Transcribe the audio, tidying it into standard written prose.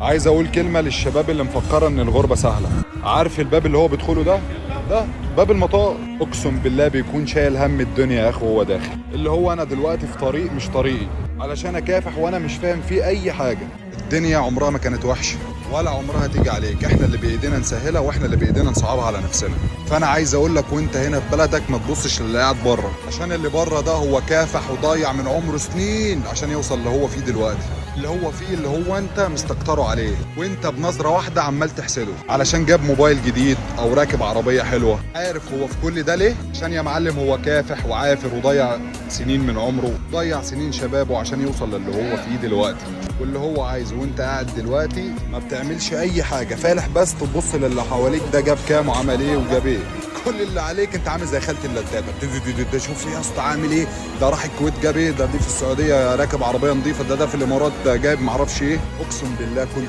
عايز اقول كلمة للشباب اللي مفكرة ان الغربة سهلة. عارف الباب اللي هو بيدخله ده باب المطار. اقسم بالله بيكون شايل هم الدنيا يا اخو وهو داخل. اللي هو انا دلوقتي في طريق مش طريقي علشان اكافح وانا مش فاهم فيه اي حاجة. الدنيا عمرها ما كانت وحشة ولا عمرها تيجي عليك. احنا اللي بايدينا نسهلها واحنا اللي بايدينا نصعبها على نفسنا. فانا عايز اقول لك وانت هنا في بلدك ما تبصش للي قاعد بره، عشان اللي بره ده هو كافح وضيع من عمره سنين عشان يوصل اللي هو فيه دلوقتي. اللي هو انت مستكتره عليه، وانت بنظره واحده عمال تحسده علشان جاب موبايل جديد او راكب عربيه حلوه. عارف هو في كل ده ليه؟ عشان يا معلم هو كافح وعافر وضيع سنين من عمره، ضيع سنين شبابه عشان يوصل للي هو فيه دلوقتي واللي هو عايزه. وانت قاعد دلوقتي ما بتعملش اي حاجه، فالح بس تبص للي حواليك ده جاب كام وعمل ايه وجاب ايه. كل اللي عليك انت عامل زي خالة اللدادة، ده شوف يا اسطى عامل ايه، ده راح الكويت جاب ايه، ده دي في السعوديه راكب عربيه نظيفه، ده في الامارات جايب معرفش ايه. اقسم بالله كل